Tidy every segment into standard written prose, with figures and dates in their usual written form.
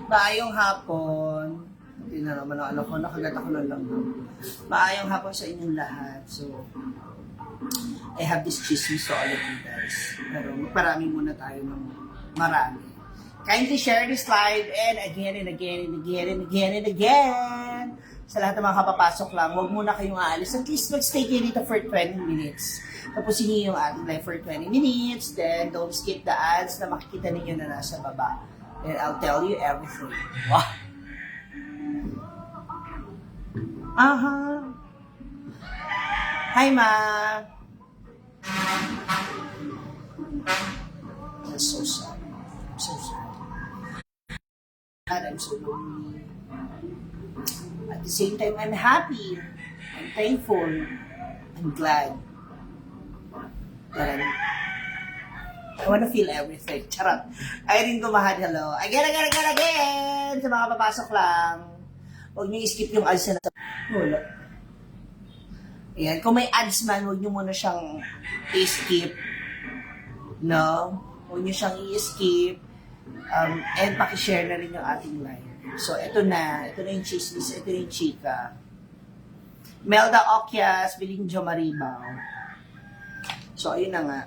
Maayong hapon. Hindi na naman ang ano ko, nakagat ako ng langgam. Maayong hapon sa inyong lahat. So, I have this chismis to all of you guys. Pero magparami muna tayo ng marami. Kindly share this live and again and again and again and again and again. Sa lahat ng mga kapapasok lang, huwag muna kayong aalis. At least mag-stay kayo dito for 20 minutes. Tapusin niyo yung ating live for 20 minutes. Then, don't skip the ads na makikita ninyo na nasa baba. And I'll tell you everything. Wow! Aha! Hi, Ma! That's so sad. I'm so sad. I'm so lonely. At the same time, I'm happy. I'm thankful. I'm glad. But I want to feel everything. Charot. Irene Gumahad, hello. Again. Sa mga papasok lang. Huwag niyo i-skip yung ads na wala. Ayan. Kung may ads man, huwag niyo muna siyang i-skip. No? Huwag niyo siyang i-skip. And pakishare na rin yung ating live. So, ito na yung chismis, ito na yung chika. Melda Okyas, Bilingjo Maribaw. So, ayun na nga.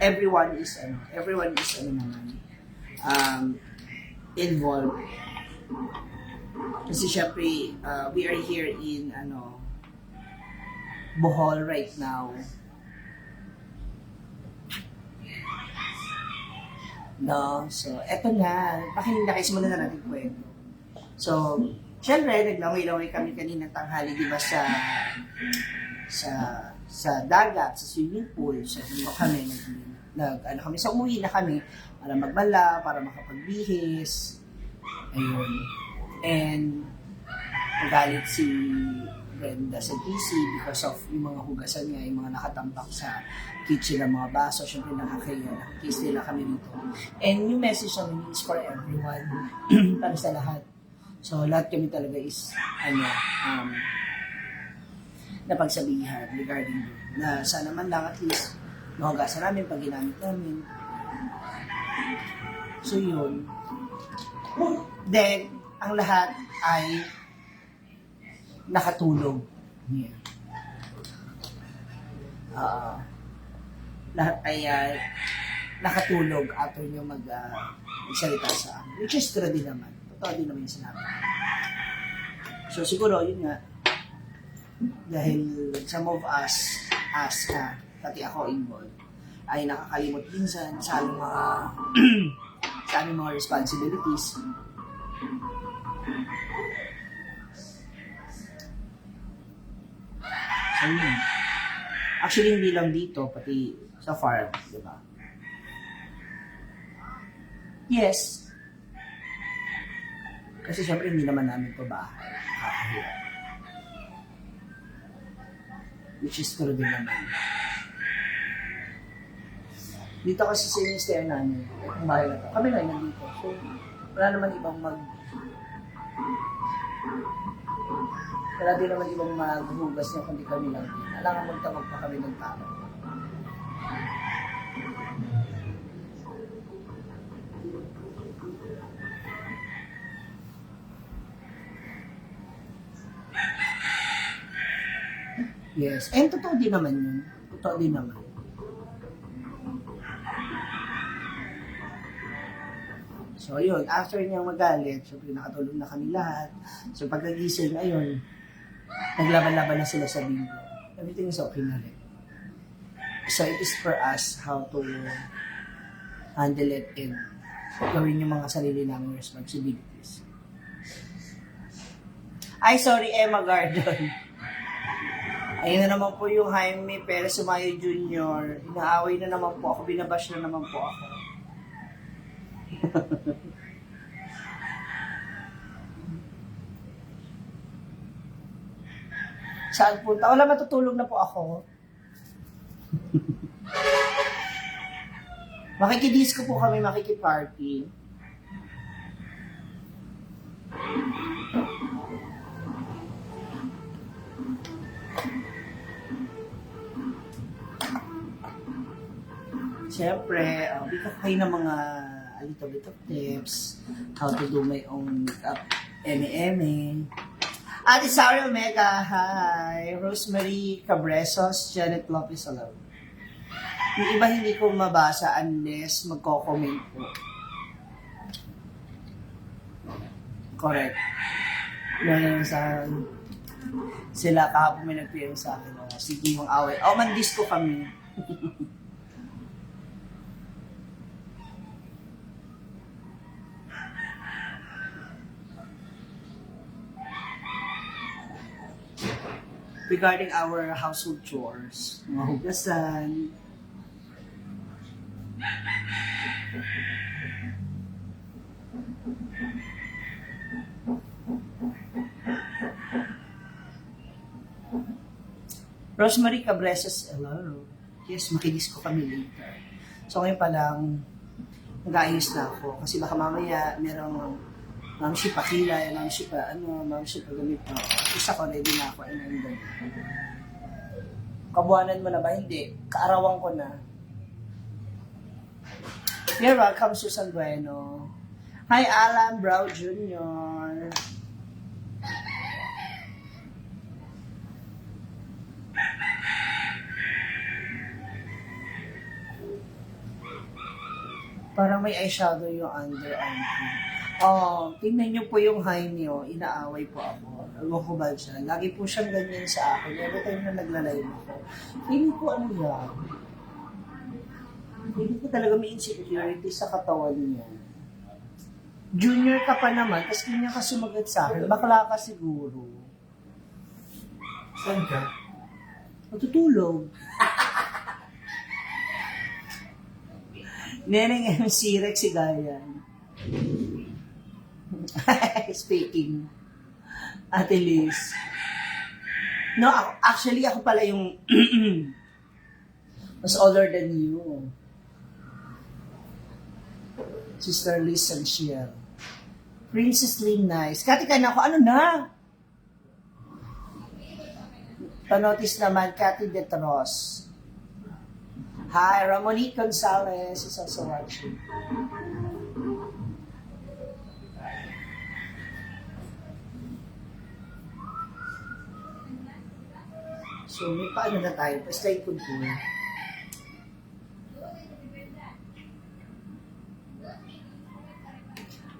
Everyone is naman, involved. Kasi syempre, we are here in, Bohol right now. No, so eto na. Pakinggan na kayo, simulan na natin kwento. So, syempre, naglaway-laway kami kanina tanghali, di ba, sa dagat, sa swimming pool. So, kami kami, so umuwi na kami para magbala, para makapagbihis. Ayun. And, magalit si Brenda sa GC because of yung mga hugasan niya, yung mga nakatampak sa kitchen ng mga baso. Siyempre nakakaya, nakikis nila kami dito. And yung message namin is for everyone, para sa lahat. So lahat kami talaga is, napagsabihan regarding na sana man lang at least mahugasan namin pag ginamit namin. So yun. Then, ang lahat ay nakatulog. Yeah. Lahat ay nakatulog after nyo magsalita sa amin. Which is true din naman. Totoo din naman yung sinabi. So siguro, yun nga, dahil some of us, pati ako involved, ay nakakalimot minsan sa aming mga sa aming mga responsibilities. So, yun. Actually, hindi lang dito, pati sa farm, di ba? Yes. Kasi syempre, hindi naman namin ito bahay. Nakakahirap. Which is true din naman. Dito kasi sa minister namin, ang bahay na ito. Kami na nandito. So, wala naman ibang wala din naman ibang maghugas niya kundi kami lang din. Alangan magtawag pa kami ng tao. Yes. And totoo din naman yun. Totoo din naman. So, yun. After niyang magalit, syempre nakatulog na kami lahat. So, pag nagising, ayun, naglaban-laban na sila sa bingo. Everything is okay na rin. So, it is for us how to handle it and gawin yung mga sarili naming responsibilities. Ay, sorry, Emma Gardon. Ayun na naman po yung Jaime Perez Sumayo Jr. Inaaway na naman po ako, binabash na naman po ako. Saan punta? Wala, matutulog na po ako. Makikidisco po kami, makikiparty. Siyempre, bigyan kayo ng mga a little bit of tips, how to do my own makeup, eme-eme. Ate Sari Omega, hi. Rosemary Cabresos, Janet Lopez, hello. Yung iba hindi ko mabasa unless magko-comment po. Correct. Yan sa sila kahapon may nag-PM sa akin. Oh, sige mong away. Oh, man-disco kami. Regarding our household chores, mga hugasan, Rosemary Cabresos, hello. Yes, makinis ko kami later. So ngayon pa lang, nag-aayos na ako. Kasi baka mamaya merong mamsi pa kilay, mamsi pa mamsi pa ganito. Isa ko, ready na ako. Kabuanan mo na ba? Hindi. Kaarawan ko na. You're welcome, Susan Bueno. Hi, Alan Brow Jr. Parang may eyeshadow yung underarm ko. Oh, tingnan niyo po yung high niyo. Inaaway po ako. Ewan ko ba dyan. Lagi po siyang ganyan sa akin. Every time na nagla-live ako. Feeling ko ano yan. Feeling ko talaga may insecurity sa katawan niya. Junior ka pa naman, tapos ganyan ka sumagat sa akin. Bakla ka siguro. Saan ka? Matutulog. Neneng MC Rex si Gayan. Speaking. Ate Liz. No, actually ako pala yung mas older than you. Sister Liz Sanchiel. Princess Lynn Nice. Katika na ako, ano na? Panotis naman, Cathy Detros. Hi, Ramonique Gonzalez is also watching. So, may paano na tayo? Pa-slide ko po.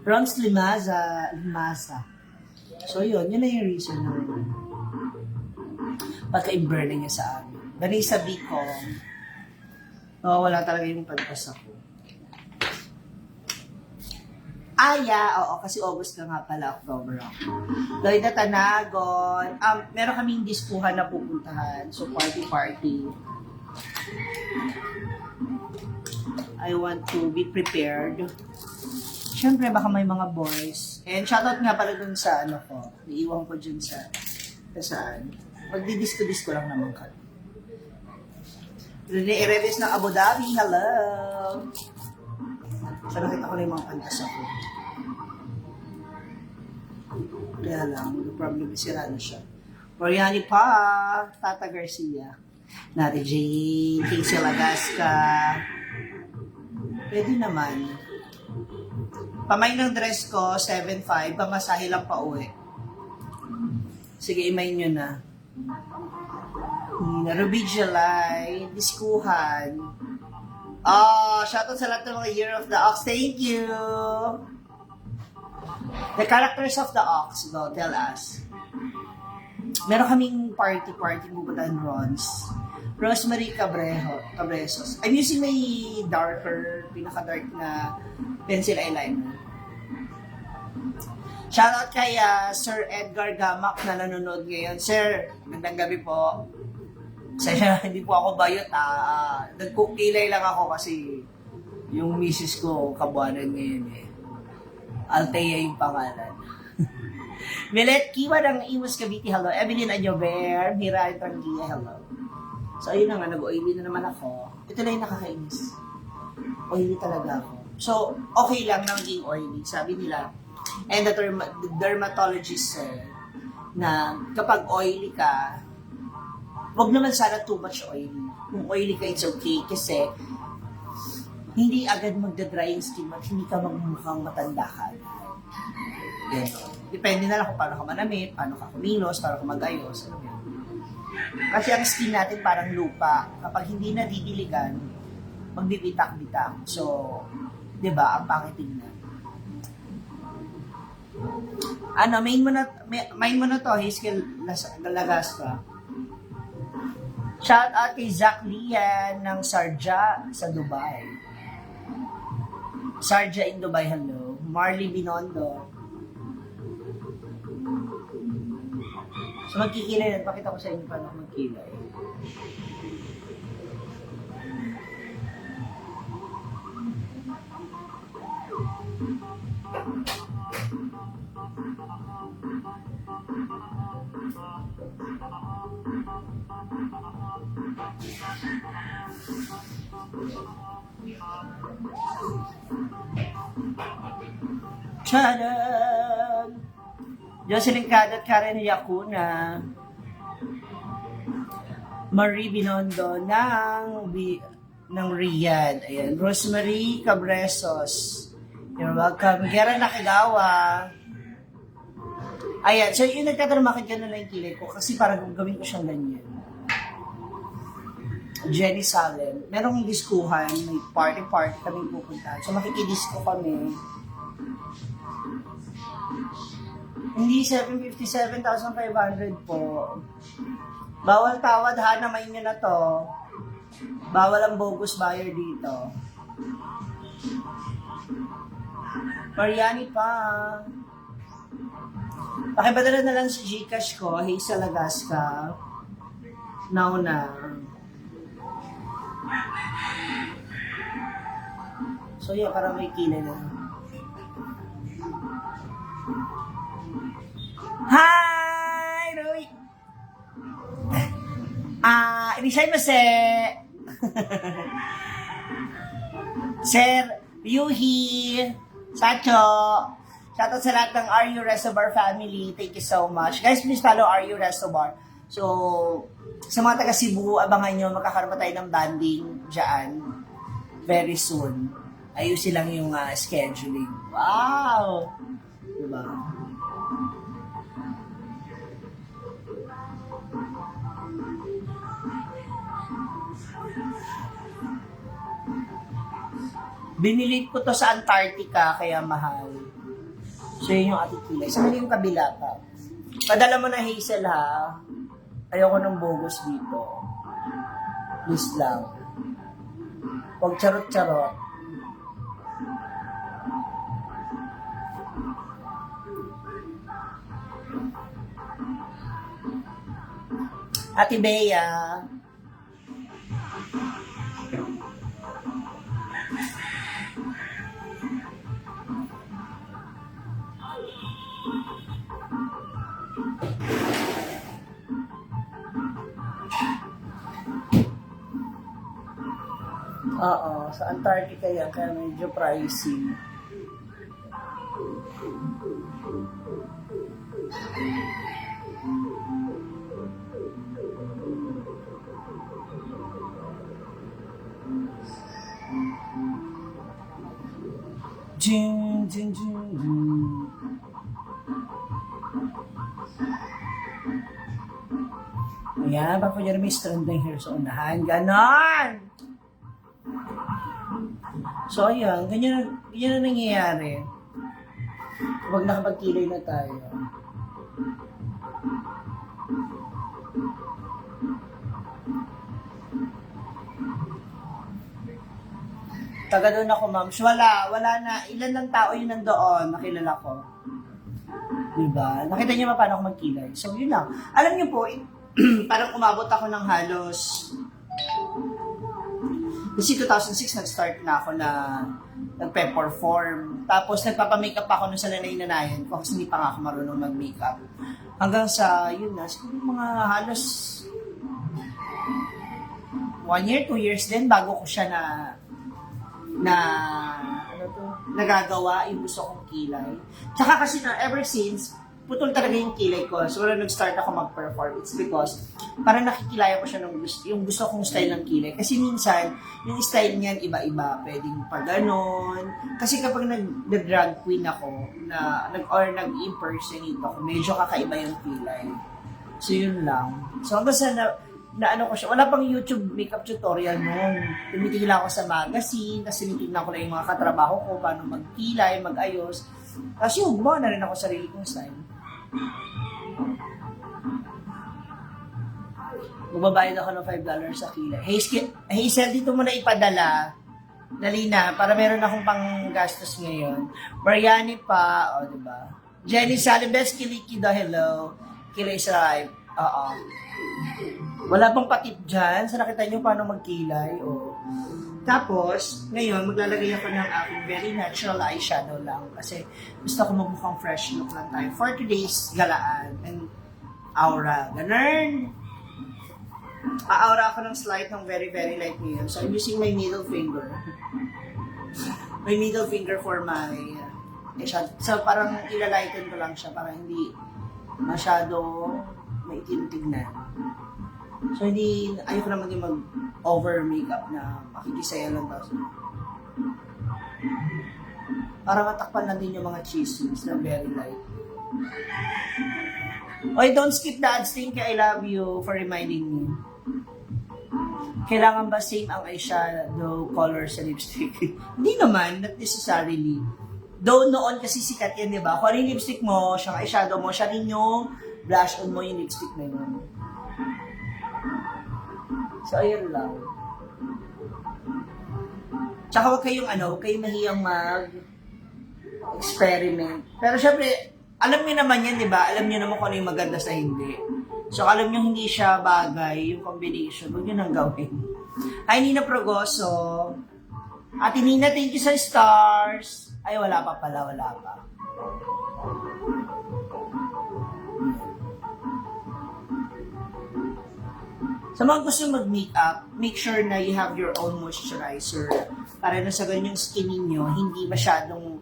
Bronx Limaza. So, yun na yung reason na pagka-imburn niya sa amin. Vanessa Bicong. Wala talaga yung pantas ako. Oo, kasi August na nga pala, October ako. Loida Tanagon. Meron kaming diskuhan na pupuntahan. So, party. I want to be prepared. Siyempre, baka may mga boys. And shoutout nga pala dun sa ano ko. Iiwan ko dyan sa saan. Magdi-disco lang naman ka. Rene Eredes ng Abu Dhabi. Hello! So, nakita ko na yung mga pantas ako. Kaya lang, the problem is sira na siya. Oriani pa, Tata Garcia. Nati Jane, Casey Lagasca. Pwede naman. Pamay ng dress ko, 7.5. Pamasahe lang pa uwi. Sige, imay nyo na. Ruby July, Diskuhan. Shoutout sa lahat ng mga Year of the Ox. Thank you! The characters of the Ox, go, tell us. Meron kaming party pupuntahan Rons. Rosemary Cabresos. I'm using my darker, pinaka-dark na pencil eyeliner. Shoutout kay Sir Edgar Gamak na nanonood ngayon. Sir, magandang gabi po. Saya, hindi po ako bayot. Nagkukilay lang ako kasi yung misis ko kabuanan ngayon eh. Althea yung pangalan. Milet Kiwa ng Imus Cavite, hello. Evelyn Adjover, Mira Trangia, hello. So, ayun na nga, nag-oily na naman ako. Ito na yung nakakainis. Oily talaga ako. So, okay lang na maging oily. Sabi nila, and the dermatologist said, na kapag oily ka, wag naman sana too much oily. Kung oily ka, it's okay. Kasi, hindi agad magda-dry yung skin mo at hindi ka magmukhang matanda ka agad. Ganon. Depende na lang kung paano ka manamit, paano ka kumilos, paano ka mag-ayos. Ano yun? Kasi ang skin natin parang lupa. Kapag hindi na didiligan, magbibitak-bitak. So, di ba, ang pangit tingnan. Main mo na to, Hazel Lagasca. Shout out kay Zach Lian ng Sharjah sa Dubai. Sharjah in Dubai, hello. Marley Binondo. So magkikilay na, pakita ko sa inyo paano magkilay. Tcharan! Jocelyn Cadat, Karen Yakuna, Marie Binondo ng Riyadh. Ayan. Rosemary Cabresos. You're welcome. Gera Nakagawa. Ayan. So, yung nagtatanong bakit gano'n lang yung kilay ko kasi parang gawin ko siyang ganyan. Jenny Salem. Merong diskuhan, may party kaming pupunta. So, makikidisko kami. Hindi 757,500 po. Bawal tawad ha, namay nyo na to. Bawal ang bogus buyer dito. Mariani pa. Pakipadala na lang sa Gcash ko, Hazel Lagasca. Now na. So yeah, parang may kilay na. Hi, Roy! Inisay mo Sir Yuhi, Sacho, shoutout sa lahat ng RU Reservoir family. Thank you so much. Guys, please follow RU Reservoir. So, sa mga taga Cebu, abangan nyo, magkakaroon pa tayo ng banding dyan very soon. Ayusin lang yung scheduling. Wow! Diba? Binili ko to sa Antarctica, kaya mahal. So, yun yung ating kilay. Sa yung kabila pa. Padala mo na, Hazel, ha? Ayoko ng bogus dito. Please lang. Huwag charot-charot. Ate Bea. Oo, sa Antarctica yan, kaya medyo pricey. Jing, jing, jing, jing. Ayan, Papa Jeremy, trending hair sa unahan. Ganon! So, ayan, ganyan na nangyayari. Huwag nakapagkilay na tayo. Taga doon ako, ma'am. Wala na. Ilan lang tao yun nandoon, nakilala ko. Diba? Nakita niyo ba paano ako magkilay? So, yun lang. Alam niyo po, parang umabot ako ng halos kasi 2006 nag-start na ako na nagpe-perform. Tapos nagpapa-makeup ako nung sa nanay-nanayan ko kasi hindi pa nga ako marunong mag-makeup. Hanggang sa, yun na, siguro mga halos 1 year, 2 years din bago ko siya nagagawa yung gusto kong kilay. Tsaka kasi ever since, putol talaga yung kilay ko. So, wala nag-start ako mag-perform, it's because parang nakikilaya ko siya ng yung gusto kong style ng kilay. Kasi minsan, yung style niyan iba-iba. Pwedeng pa ganon. Kasi kapag nag-drag queen ako, or nag-impersonate ako, medyo kakaiba yung kilay. So, yun lang. So, hanggang sa na ano ko siya, wala pang YouTube makeup tutorial noon. Tumitingin lang ako sa magazine, kasi tinitingnan ko lang yung mga katrabaho ko, paano magkilay, mag-ayos. Kasi gumawa na rin ako sarili kong style. Magbabayad ako ng $5 sa kilay. Hazel, dito mo na ipadala. Dali na, para meron akong pang gastos ngayon. Mariani pa, o diba? Jenny Salibes, Kilikida, hello. Kilay sa live. Oo. Wala pang patip dyan. So, nakita nyo paano magkilay. O. Tapos, ngayon, maglalagay ako ng aking very natural eyeshadow lang. Kasi gusto ko magmukhang fresh look lang tayo. For today's galaan and aura. Ganun. Aura ako ng slight ng very, very light ngayon. So, I'm using my middle finger. My middle finger for my eyeshadow. So, parang ilalighten ko lang siya para hindi masyado maitim tignan. So, ayoko naman din mag-over makeup na makikisaya lang tapos. Para matakpan lang din yung mga chismis na very light. Oy, don't skip the ads. Thank you, I love you for reminding me. Kailangan ba same ang eyeshadow color sa lipstick? Hindi naman, not necessarily. Though noon kasi sikat yan, di ba? Kung ano yung lipstick mo, siyang eyeshadow mo, siya rin yung blush on mo yung lipstick na yun. So, ayun lang. Tsaka huwag kayong mahiyang mag-experiment. Pero syempre, alam niyo naman yan, di ba? Alam niyo naman kung ano yung maganda sa hindi. So, alam niyo hindi siya bagay, yung combination. Huwag niyo nang gawin. Hi, Nina Progoso. Ate Nina, thank you sa stars. Ay, wala pa pala, wala pa. Sa mga gusto mag-makeup, make sure na you have your own moisturizer para na sa ganyang skin ninyo, hindi masyadong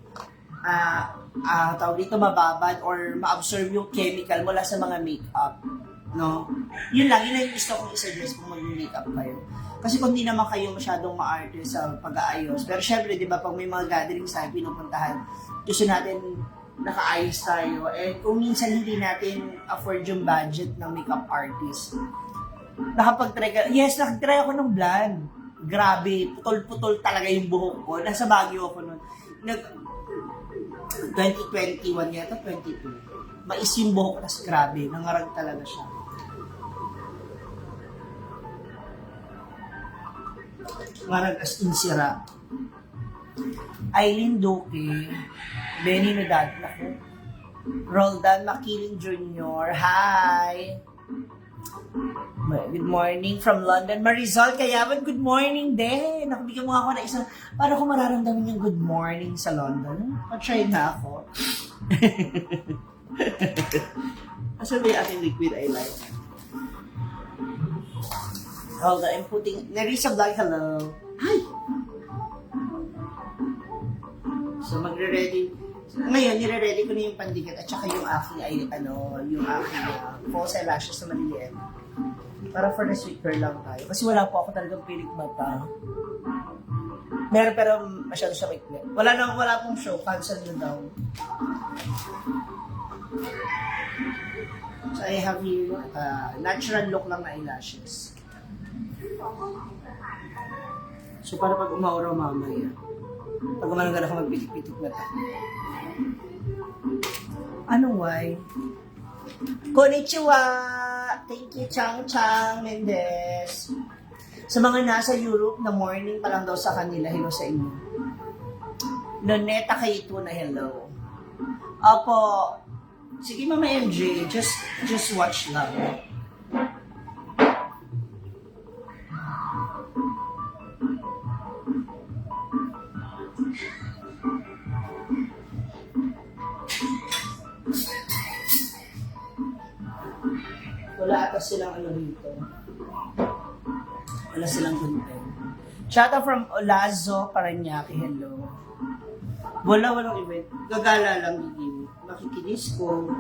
tawag dito mababad or ma-absorb yung chemical mula sa mga makeup. No? Yun lang, yun ang gusto kong isuggest kung mag-makeup kayo. Kasi kung di naman kayo masyadong ma-arte sa pag-aayos. Pero syempre, di ba, pag may mga gatherings tayo pinupuntahan, gusto natin nakaayos tayo. Eh, kung minsan hindi natin afford yung budget ng makeup artist, nakapag-try ako ng blonde. Grabe, putol-putol talaga yung buhok ko. Nasa Baguio ako nun. 2021 yata, 22. Mais yung buhok, tas grabe, nangarag talaga siya. Nangarag as in sira. Aileen Duque, Benny Nodad, Roldan Makiling Jr., hi! Good morning from London. Marizol Kayawan, good morning din. Nakabigyan mo ako na isang, paano ko mararamdaman yung good morning sa London? Pa-try na ako. Asan ba yung ating liquid eyeliner? Hold on, I'm putting, Nerissa Vlog, hello. Hi! So, magre-ready. Ngayon, nire-ready ko na yung pandikat at saka yung aking, yung aking false eyelashes na maliliit. Para for the sweet girl lang tayo. Kasi wala po ako talagang pilik mata. Meron pero masyado siya maikli. Wala pong show. Cancel na daw. So I have here natural look lang na eyelashes. So para pag umauraw mamaya. Pag umalang ako magpitik-pitik mata. Anong why? Konnichiwa! Thank you, Chang Chang Mendez. Sa mga nasa Europe na morning pa lang daw sa kanila, hello sa inyo. Loneta Kaito na hello. Opo. Sige, Mama MJ, just watch lang. Wala ata silang rito. Wala silang content. Shout out from Olazo, Paranaque, hello. Walang event. Gagala lang, Gigi. Makikinis ko.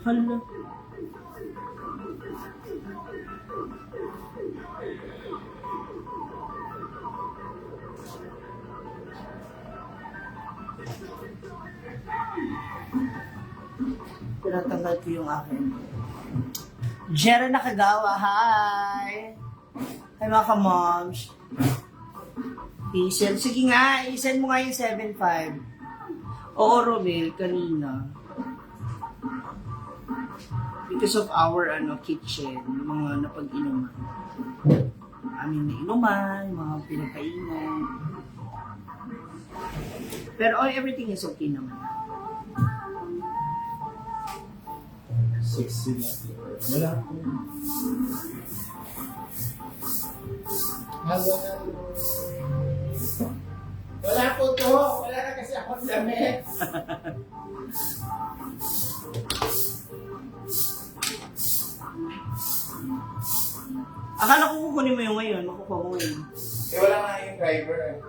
Hala. Tinatanggal ko yung akin. Jera Nakagawa, hi! Hi mga ka-moms. Isel, sige nga, isend mo nga yung 7.5. Oo, Romel, kanina. Because of our kitchen, yung mga napag-inuman. Aming nainuman, yung mga pinagkainan. Pero everything is okay naman. Sexy na. Wala po. Hello. Wala po to. Wala na kasi akong damit. Akala ko kukunin mo yung ngayon, makukuha mo ngayon. Wala nga yung driver eh.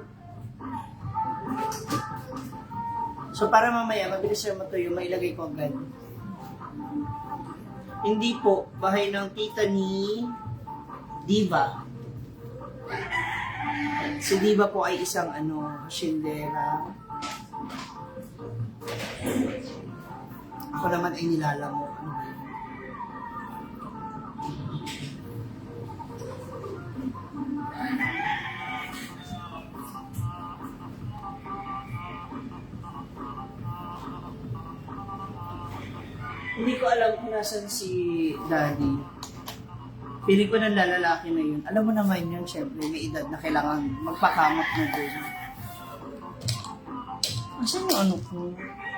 So para mamaya, mabilis siya matuyo, mailagay ko agad. Hindi po, bahay ng tita ni Diva. Si Diva po ay isang shindera. Ako naman ay nilalamok. Hindi ko alam kung nasan si Daddy. Piling ko ng lalaki na yun. Alam mo naman yun, syempre, may edad na kailangan magpakamot na doon. Asan yung ko?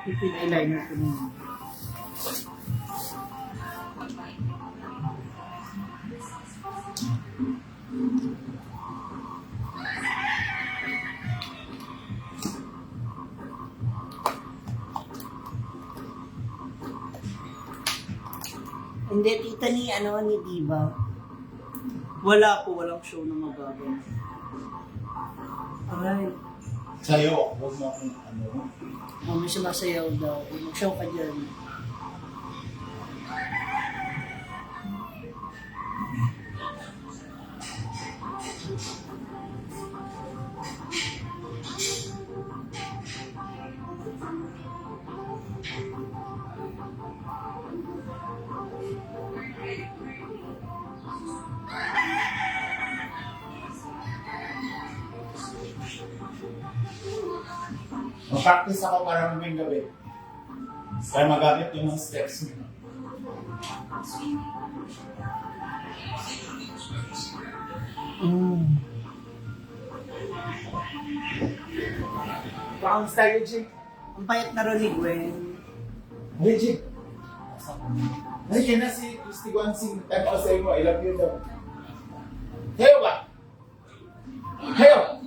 Yung pin-eyeliner ko na yun. Hindi, tita ni Diva. Wala po, walang show na magaganap. Aray. Sa'yo, huwag mo akong May sumasayaw daw. Mag-show ka dyan. Mag-practice ako para maming gabi. Para magamit yung mga steps mo. Paang style, Jig. Ang payat na rin ni Gwen. Hey, Jig. Nandiyan na si Christy Guansing. Type ko sa iyo, I love you daw. Heyo ba? Heyo!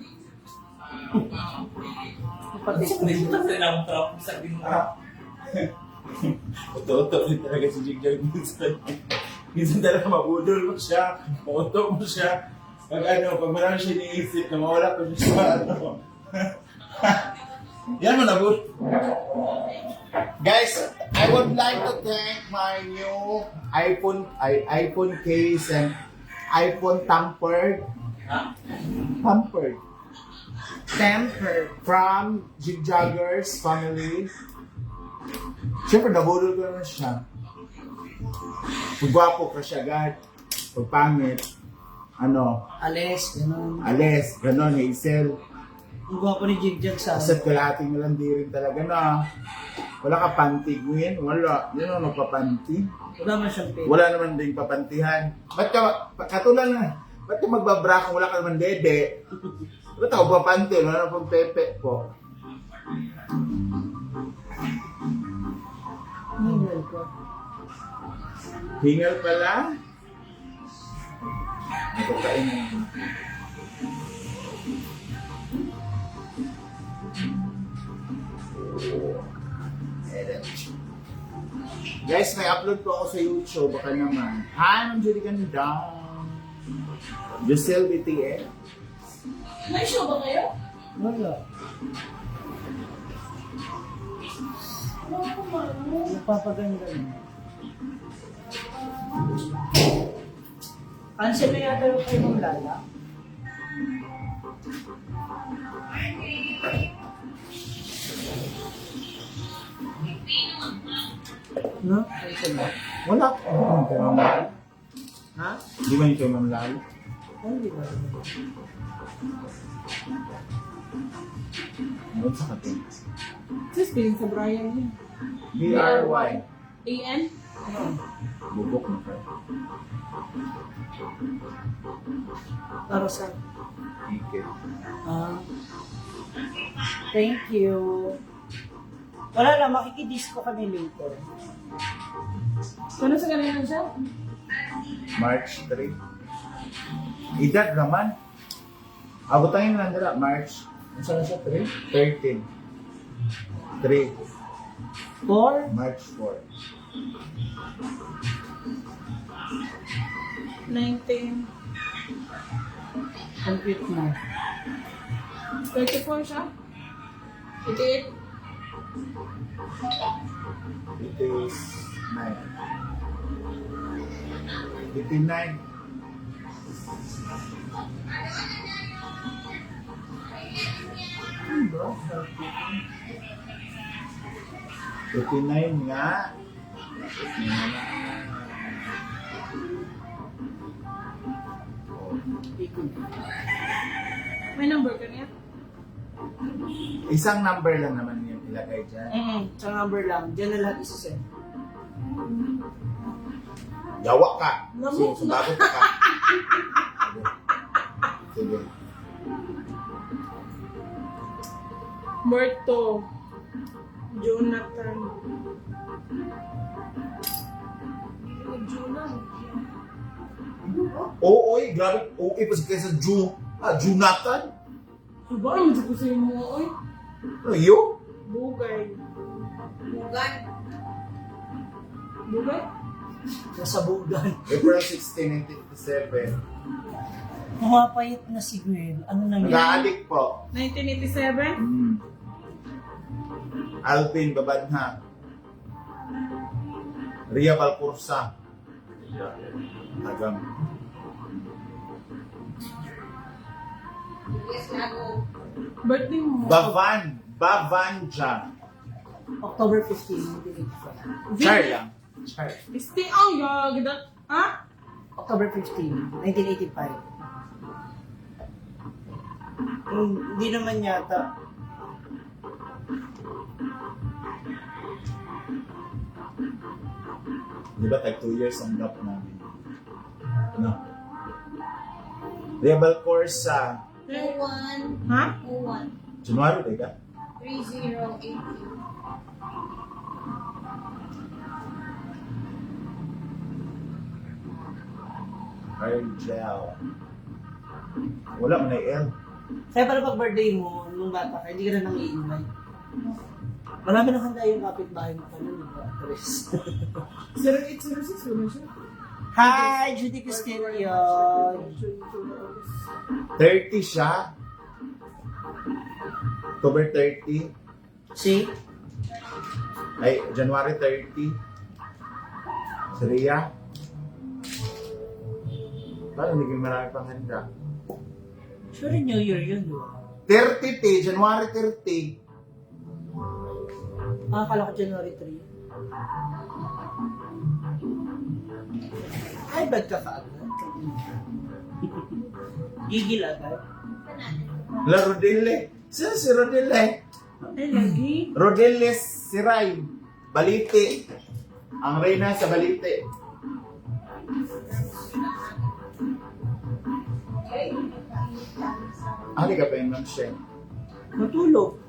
Uto-uto din talaga si Jigjag minsan. Minsan talaga mabudol mo siya, mauto mo siya. Pag marami siya iniisip na mawala ko siya sa Yan mo nabud. Guys, I would like to thank my new iPhone case and iPhone tempered from Jigjaggers family. Siyempre, nabudol ko naman siya. Pagwapo ka siya agad. Pagpangit. Ales, gano'n. Ales, gano'n, Hazel. Ang gwapo ni Jigjag sa Asat kalahating malandi rin talaga na. Wala ka panty, Gwen. Wala. Yun ang nagpapanty. Wala man siyang pera. Wala naman ding papantihan. Ba't ka, katulad na, ba't ka magbabra kung wala ka naman dede? Ba't ako papanty? Wala na pang pepe po. Hingal ko. Hingal pala? Ito kain na. Guys, may upload po ako sa YouTube. Baka naman. Hi, Ma'am Judy Ganda. Giselle BTS. May show ba kayo? Wala. Nagpapaganda mo. Cancel na yata yung kay Ma'am Lala. No? Cancel na. Wala ko. Kay Ma'am Lal. Ha? Di ba yung kay Ma'am Lal? Hindi ba? Ano sa katin? Sis, piling sa Brian yun. B-R-Y. A-N? Bubok na ka. Para sa... Ticket. Thank you. Wala lang, makikidisco kami later. Kano sa kanina siya? March 3. Edad naman. Abutangin lang nila, March. Ano saan na siya? 3? 13. 3. For? March 4. 19. Compute na. 34 siya? 88? It is 9. 89. Ano ba? 89 nga. May number ka niya? Isang number lang naman yung ilagay dyan. Sa number lang. Diyan na lahat isasend. Yawa ka. Lamok So, sumagot ka. Sige. Sige. Berto. Jonathan. Jonathan. Oo, oy, grabe. Okay pa kaysa Jonathan. Diba? Ang dito ko sa inyo, oy. Ano yun? Bugay. Bugay? Bugay? Nasa bugan. April 16, 1957. Pumapayat na si Gwen. Ano na yun? Nag-aalik po. 1987? Alvin Babadha. Ria Valcursa. Tagang. Birthday mo. Bavanja. October 15, 1985. Char lang. Char. Isti ang yagda. Ha? October 15, 1985. Hindi naman yata. Di ba tag 2 years ang gap namin? Ano? Ria Valcursa. 01 Ha? 01 January, teka. 3080 Argel. Wala mo na L. Kaya para pag birthday mo, nung bata ka, hindi ka na nang i-invite. Marami nang handa yung kapitbahay mo pa nun, di ba? Chris. 0806 ko na siya. Hi, Judy Castillo. 30 siya. October 30. See? Ay, January 30. Si Ria. Parang hindi kayo marami pang handa. Sure, New Year yun, di ba? 30 te, January 30. Akala ko January 3. Ay, bad ka ka agad. Gigil agad. La Rodelle. Sino si Rodelle? Ay, lagi. Rodelle Siray. Balite. Ang reyna sa Balite. Ano ka pa yung ma'am siya? Matulog.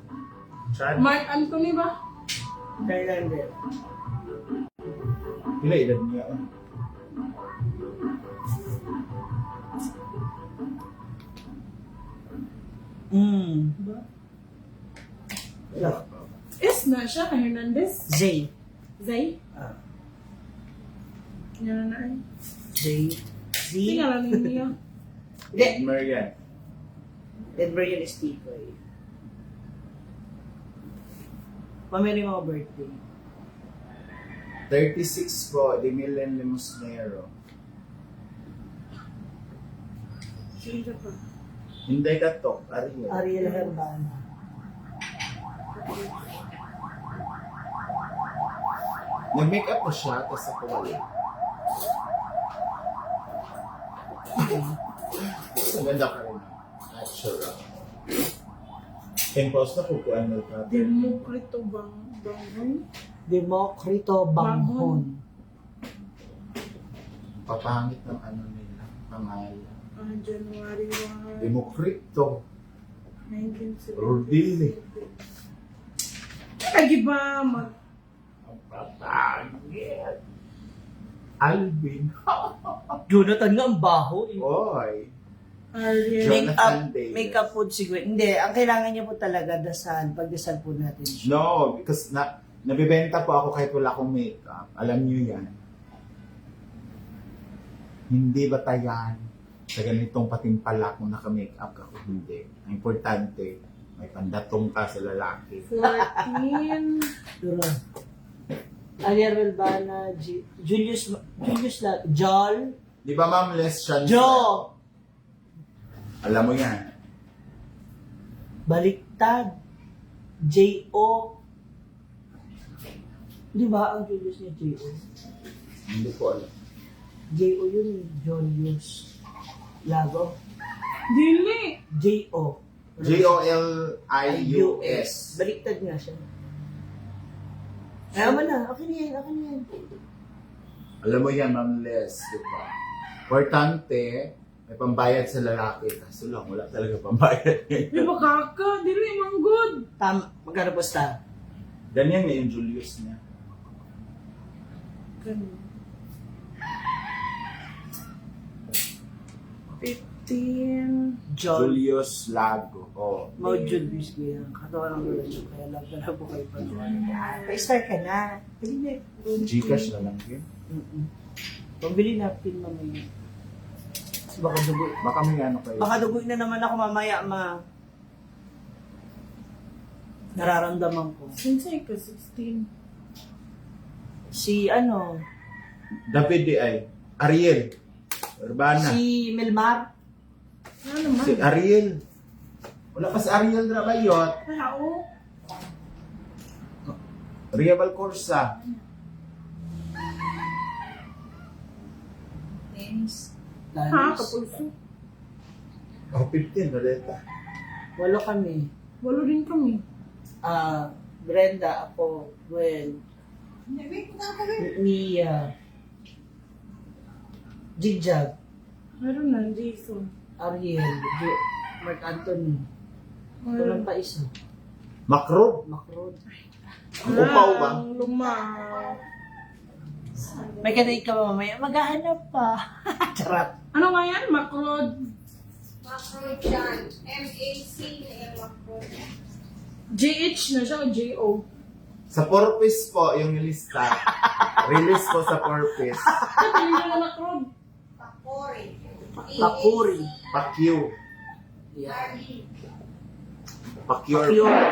Chad? Mark Anthony ba? Kailan din. Pila edad niya? Diba? Yeah. S na siya, Hernandez. Zay. Zay? Ah, Yan na ay. Zay. Z. Tingala ninyo. Hindi. Marian. Denver yun is Tikoy. Pamili mga birthday. 36 po, Di Milen Limosnero. Sino pa? Hindi ka to, Ariel. Ariel Herbana. Nag-make up ko siya, tapos ako wala. Ang ganda ka rin. Natural. Pimples na kukuan mo ka. Demokrito Banghon? Demokrito Banghon. Papangit ng ano nila, pangalan. January 1, Demokrito. 1970. Rodili. Lagi ba mag... Ang papangit. Alvin. Jonathan nga, ang baho. Oy. Ariel. Jonathan Davis. Makeup po siguro. Hindi, ang kailangan niya po talaga dasal. Pagdasal po natin siya. No, because nabibenta po ako kahit wala akong makeup. Alam niyo yan. Hindi batayan sa ganitong patimpala kung naka-makeup ka kung hindi. Ang importante, may pandatong ka sa lalaki. 14. Duro. Ariel Herbana, Julius Jol, Di ba ma'am, less chance? Jo, Alam mo yan. Baliktad, J.O. Di ba ang Julius niya J.O.? Hindi ko alam. J.O. yun, Julius Lago. Dili. J.O. Jolius. Baliktad nga siya. Ayaw mo na, okay na yan, okay na yan. Alam mo yan, ma'am, less. Di ba? Importante, may pambayad sa lalaki. Kaso lang, wala talaga pambayad. Di ba kaka? Dili, manggod. Magkano po star? Ganyan nga yung Julius niya. Ganun. 15. Jol. Julius Lago. Oh. Mau Julius ko yan. Katawa ng lula niyo, kaya love na po kayo pa. Pa-star ka na. Pili na. Gcash na lang yun. Pambili napkin mamaya. Kasi baka dugo. Baka may ano kayo. Baka dugoy na naman ako mamaya, nararamdaman ko. Sinsay ka, 16. Si ano, David di ay. Ariel. Urbana. si Melmar. Ano naman? Si Ariel. Wala pa si Ariel na bayot. Tao. Ria Balcorsa. Names. Ha? Lanos. Kapulso. Oh, 15 Loretta. 8 kami. Walo rin kami. Brenda, ako, Gwen, Mia, Jigjag, Meron na, Jason. Ariel, Mark Anthony. Walang pa isa. Macro. Macron. Ang upaw ba? Ang luma. May kanaig ka ba mamaya? Maghahanap pa. Charot. Ano nga yan? Macrod. Macro-chan. M-A-C na Macro. JH na siya o J-O? Sa Purpose po, yung lista. Release po sa Purpose. Ito yung na Macrod. Pakori. Pakuri. Pakyu. Yeah. Pakyur. Pure.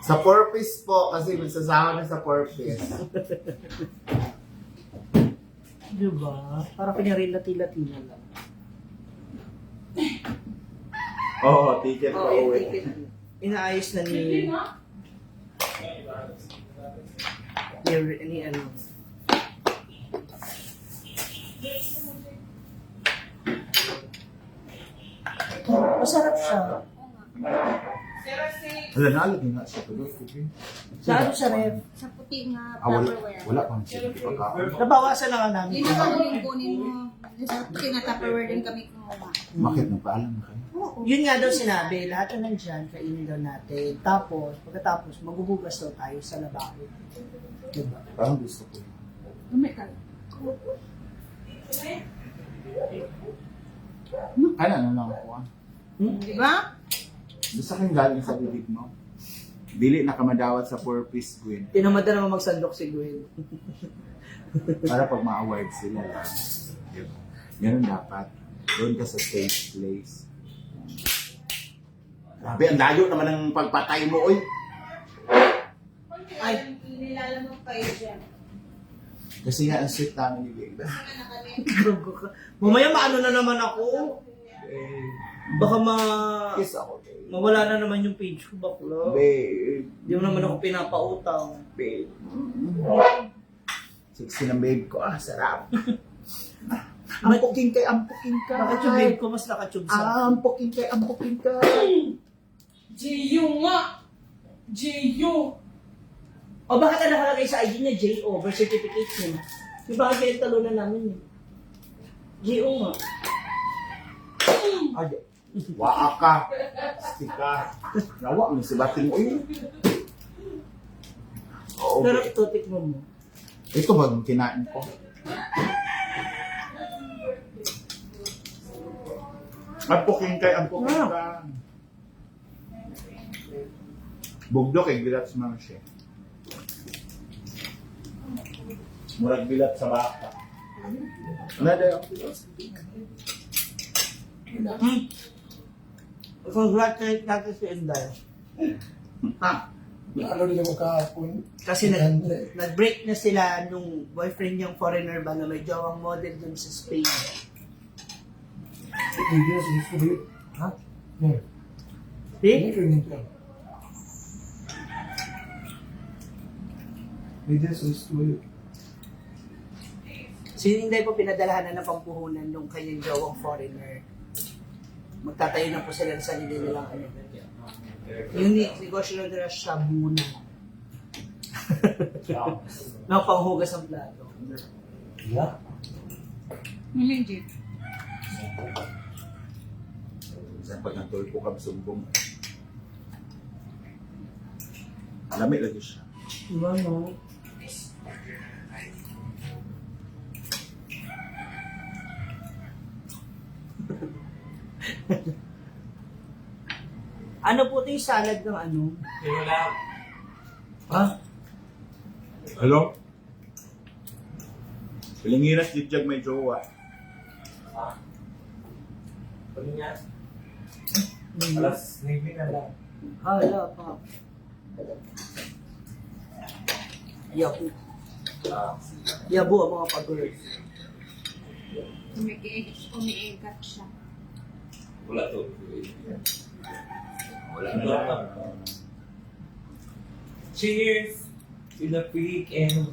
Sa Purpose po, kasi magsasama na sa Purpose. Diba? Para pinarelati-lati na lang. Oo, ticket pa yung uwi. ticket. Inaayos na Hindi ni na. ano. Masarap siya. Wala na, alagin nga siya. Tuloy, cooking. Sa ano sa ref? Sa puti nga Wala. Tupperware. Wala pang siya. Pagkaon. Nabawasan lang ang namin. Hindi na kami kunin mo. Sa puti nga Tupperware din kami kumuha. Bakit? Nagpaalam na kayo? Yun nga daw sinabi, lahat na nandyan, kainin daw natin. Tapos, pagkatapos, maghuhugas daw tayo sa lababo. Diba? Parang gusto ko. Dumi ka. Ano lang ako ah. Di ba? Gusto kang galing sa bibig mo. Dili nakamadawat sa Purpose, Gwen. Tinamad na naman magsandok si Gwen. Para pag ma-award sila lang. Diba? Ganun dapat. Doon ka sa stage place. Grabe, ang layo naman ng pagpatay mo, oy. Ay, Nilalamang kayo dyan. Kasi nga ang sweet namin ni Bigla. Saka na kami. Gago ka. Mamaya maano na naman ako. Eh, Baka kiss ako. mawala na naman yung page ko, bakla. Babe. Hindi mo naman ako pinapautang. Babe. Sexy ng babe ko. Ah, sarap. Ampukin kay, ampukin ka. Bakit yung babe ko mas nakatube sa Ampukin kay, ampukin ka. J.U. nga! J.U. O bakit ang nakalagay sa ID niya, J.O. birth certificate niya? Di ba kaya yung talunan namin eh? J.O. nga. Ay, waa ka. Stika. Nawa mo si bating mo yun. Oo, Pero babe. ito, tikman mo. Ito ba yung kinain ko? Ampukin kay, ampukin ka. Bugdo kay gilat sa mga siya. Murag bilat sa baka. Nada yung Congratulate natin si Inday. ha? Ano din ako kahapon? Kasi nag-break na sila nung boyfriend niyang foreigner ba na may jawang model dun sa Spain. Hindi na sa history. Ha? Hmm. Eh? Training ka. Hindi na sa history. Si Inday po pinadalahan na ng pampuhunan nung kanyang jawang foreigner. Magtatayo na po sila sa sarili nilang ano. Yung negosyo na nila Shabuna. Na panghugas ang plato. Yeah. Hindi. Sa pag nagtol ko kang sumbong. Lamig lagi siya. Diba no? Ano po ito yung salad ng ano? Ha? Hello? Pilingiras dijag may jowa. Alas 9 na lang. Hala pa. Yabo. Yabo ang mga pag-girls. Umiigat siya. Wala to. Wala na. Cheers to the weekend.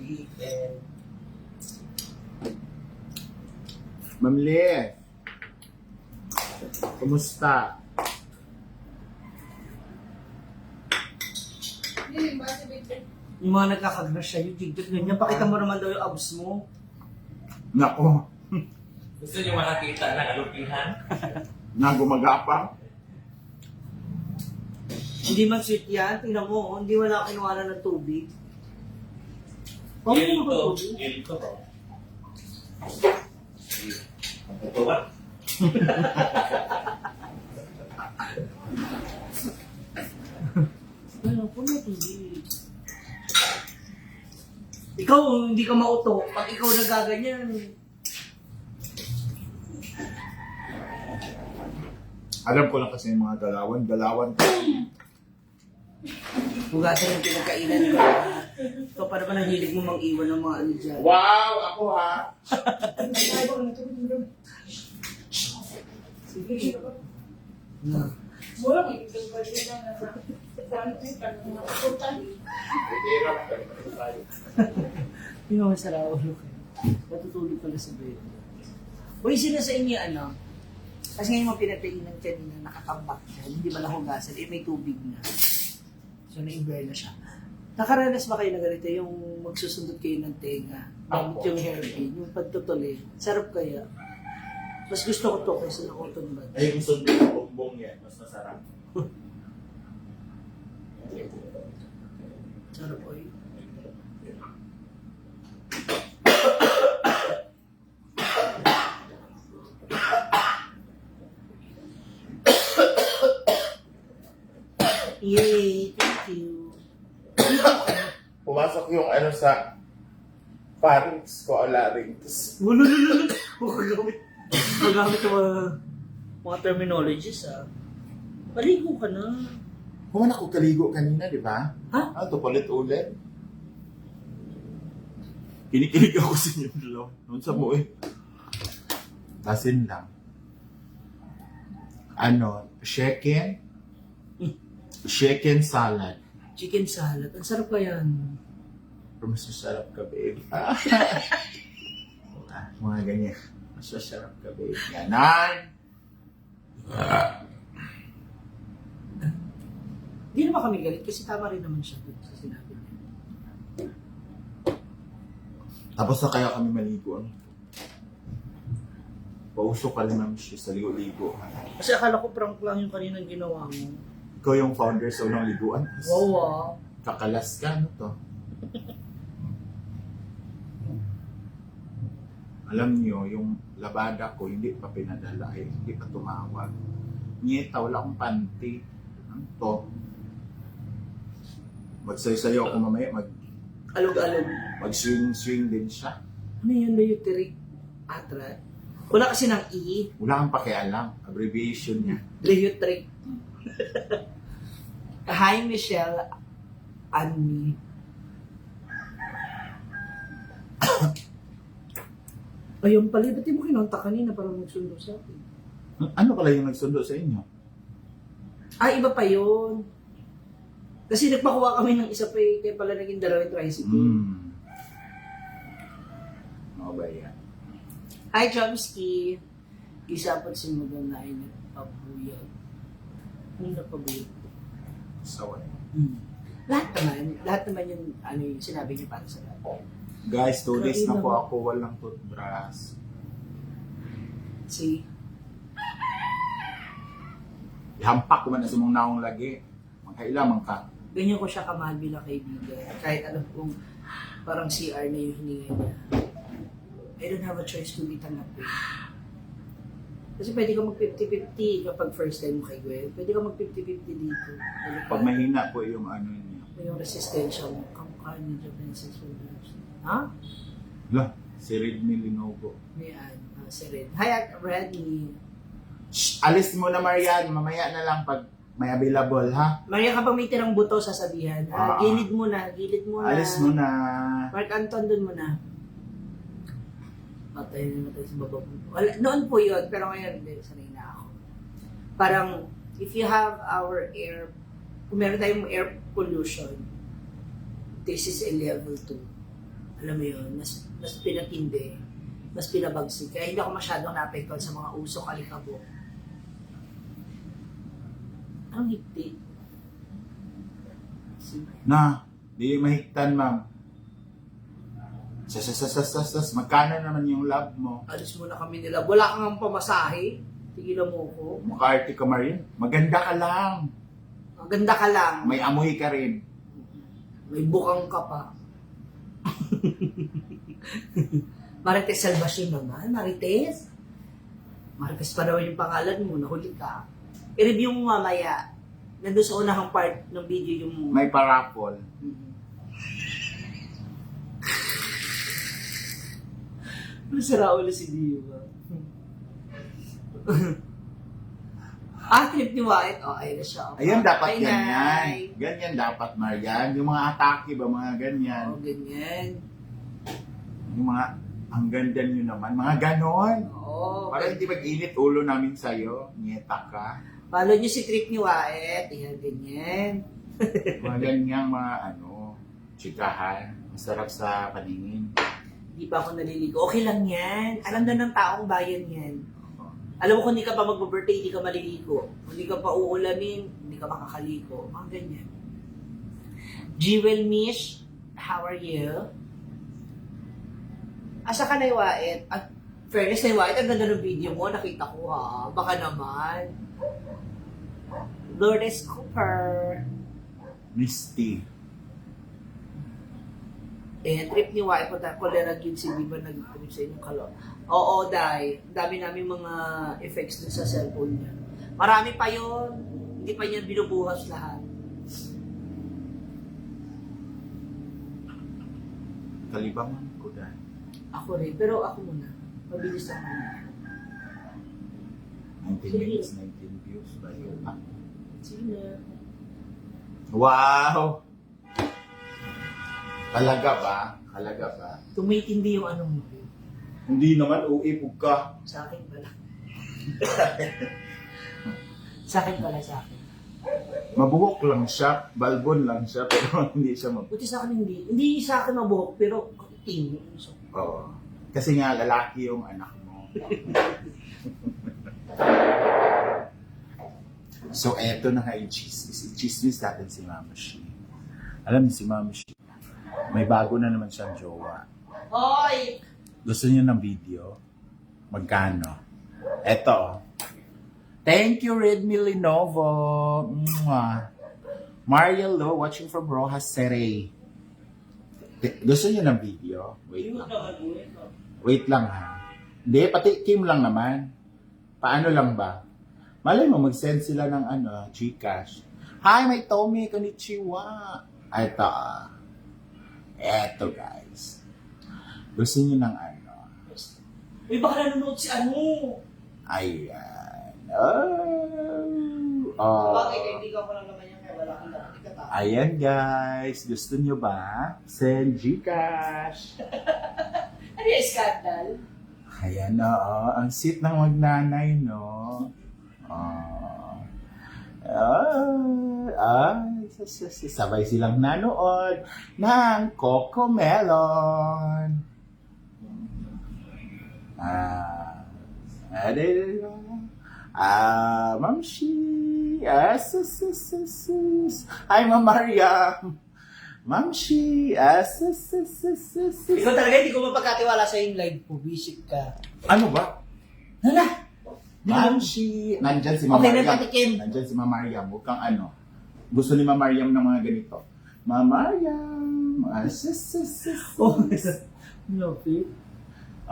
Ma'am Liz. Kumusta? Hindi ba si Victor? Yung mga nagkakagrasya, yung tigtot ganyan. Pakita mo naman daw yung abs mo. Nako, Gusto niyo makakita ng alupihan? na gumagapang. Hindi man sweet yan. Tingnan mo, hindi wala kinuha ng tubig. Huwag mo Gilto. ba tubig? Gilto ba? Ito ba? Ano po na tubig? Ikaw, hindi ka mauto. Pag ikaw nagaganyan, Alam ko lang kasi yung mga galawan ko. hugasan yung pinagkainan ko. Ikaw pa naman ang hilig mo mang-iwan ng mga ano dyan. Wow! Ako ha! Sige. Na. Wala may ibig lang na nakutan. Hindi naman sa raw ulo kayo. Natutulog pala sa bed. Uy, sino sa inyo ano? Kasi ngayon mo pinatainan kanina, nakatambak siya, hindi ba nahugasan, eh may tubig na. So na-imber na siya. Nakaranas ba kayo na ganito, yung magsusundot kayo ng tenga, gamit yung hairpin, yung pagtutuli, sarap kaya. Mas gusto ko to kaysa na cotton bud. Ay, gusto mo yung bongbong yan. Mas masarap. Sarap ko yun. Yay, thank you. Pumasok yung ano sa parents ko, larynx. Ulululul. Magamit ng mga terminologies ah. Maligo ka na. Human ako kaligo kanina, di ba? Ha? Ah, ito ulit-ulit. Kinikilig ako sa inyo dalawa. Noon sa buhay. Basin lang. Ano, chicken salad. Chicken salad. Ang sarap pa yan. Pero mas masarap ka, babe. Mga ganyan. Mas masarap ka, babe. Ganan! Di naman kami galit kasi tama rin naman siya dun sa sinabi niya. Tapos na kaya kami maligo. Pausok ka naman siya sa ligo-ligo. Kasi akala ko prank lang yung kaninang ginawa mo. Ikaw yung founder sa unang liguan. Wow. Kakalas ka, ano to? Alam niyo, yung labada ko, hindi pa pinadala eh. Hindi pa tumawag. Nyeta, wala akong panty. Ano to? Magsayo-sayo ako mamaya, Alog-alog. mag-swing-swing din siya. Ano yun, Leuteric atrat? Wala kasi ng E. Wala kang pakialam. Abbreviation niya. Leuteric. Hi, Michelle. Annie. Ayun pala, ba't di mo kinontak kanina para magsundo sa akin? Ano pala yung nagsundo sa inyo? Ah, iba pa yun. Kasi nagpakuha kami ng isa pa eh, kaya pala naging dalawang tricycle. Ano ba yan? Hi, Chomsky. Isapot si Madonna ay nagpabuyag. Ano nagpabuyag? Sawa. Lahat naman yung, ano yung sinabi niya para sa lahat. Guys, 2 days na Kanina po ba? ako walang toothbrush. See? Ihampak ko man na sa mong naong lagi. Magkailaman ka. Ganyan ko siya kamahal bilang kaibigan. Kahit alam kong parang CR na yung hininga niya. I don't have a choice kundi tanggapin. Kasi pwede ka mag-50-50 kapag first time mo kay Gwen. Pwede ka mag-50-50 dito. Pag mahina po yung ano niya. Yung resistensya mo. Kamukha ni Japanese soldiers. Ha? Lah, si Redmi Linovo. Yan. Si Red. Hi, Redmi. Shh, alis mo na Marian. Mamaya na lang pag may available, ha? Maria, kapag may tirang buto, sasabihan. Gilid mo na. Gilid mo na. Alis mo na. Mark Anton, dun mo na. Matay na natin sa baba po. Noon po yun, pero ngayon, hindi, sanay na ako. Parang, if you have our air, kung meron tayong air pollution, this is a level 2. Alam mo yun, mas pinatindi, mas pinabagsik. Kaya hindi ako masyadong naapektuhan sa mga usok, alikabok. Ang higti. Na, di mahigtan, ma'am. Sas, magkano naman yung love mo? Alis mo na kami nila. Wala kang pamasahe. Tigilan mo ko. Mukarte ka, Marian. Maganda ka lang. Maganda ka lang. May amoy ka rin. May bukang ka pa. Marites Salvacion naman. Marites. Marites pa naman yung pangalan mo. Nahuli ka. I-review mo mamaya. Nandun sa unahang part ng video yung... May parapol. Masara ulo si Diva. Trip ni White. Oh, ayun na siya. Ayun, dapat Ay, ganyan. Nay. Ganyan dapat, Marian. Yung mga atake ba, mga ganyan. Oh, ganyan. Yung mga, ang ganda nyo naman. Mga ganon. Oo. Para hindi mag-init ulo namin sa'yo. Nyeta ka. Follow niyo si Trip ni White. Ayan, ganyan. Mga ganyang mga chikahan. Masarap sa paningin. Hindi pa ako naliligo. Okay lang yan. Alam na ng taong bayan yan. Alam mo kung hindi ka pa mag-birthday, hindi ka maliligo. Kung hindi ka pa uulamin, hindi ka makakaliko. Mga ganyan. Jewel Mish, how are you? Asa ka na Iwaet? At fairness na Iwaet, ang ganda ng video mo. Nakita ko ha. Baka naman. Lourdes Cooper. Misty. Trip ni White, punta ko lerag yun si Viva nag-trip sa inyong kalo. Oo, Day. Dami namin mga effects dun sa cellphone niya. Marami pa yun. Hindi pa niya binubuhas lahat. Kalibangan ko dahil. Ako rin. Pero ako muna. Mabilis ako muna. 19 minutes, 19 views ba yun? Sige. Wow! Talaga ba? Halaga ba? Tumitindi yung ano mo. Hindi naman, uipog ka. Sa akin pala. Sa akin pala, sa akin. Mabuhok lang siya, balbon lang siya, pero hindi siya mabuhok. Buti sa akin hindi. Hindi sa akin mabuhok, pero tingin. So, Oo. Kasi nga, lalaki yung anak mo. So, eto na nga yung chismis. I-chismis natin si Mama Shi. Alam niyo si Mama Shi, may bago na naman siyang jowa. Hoy! Gusto niyo ng video? Magkano? Eto. Thank you, Redmi Lenovo. Mwah. Mario Lo, watching from Rojas Seray. Gusto niyo ng video? Wait lang. Wait lang ha. Hindi, pati Kim lang naman. Paano lang ba? Malay mo, mag-send sila ng Gcash. Hi, may Tommy, konnichiwa. Eto. Eto, guys. Gusto niyo ng Uy, baka nanonood si ano? Ayan. Oh. Bakit? Kaibigan ko lang naman yan, kaya wala kang dapat ikata. Ayan, guys. Gusto niyo ba? Send Gcash. Ano yung scandal? Ayan, oo. Ang sweet ng magnanay, no? Sabay silang nanood ng Coco Melon. Ma'am Shi. Hi, Ma'am Mariam. Ma'am Shi. Ikaw talaga, hindi ko mapagkatiwala sa yung live po. Visit ka. Ano ba? Hala! Ma'am Shi. Nandyan si Ma'am Okay, Mariam. nagpatikim. Nandyan si Ma'am Mariam. Huwag kang Gusto ni Ma'am Mariam ng mga ganito. Ma'am Mariam. Oh, Lopi.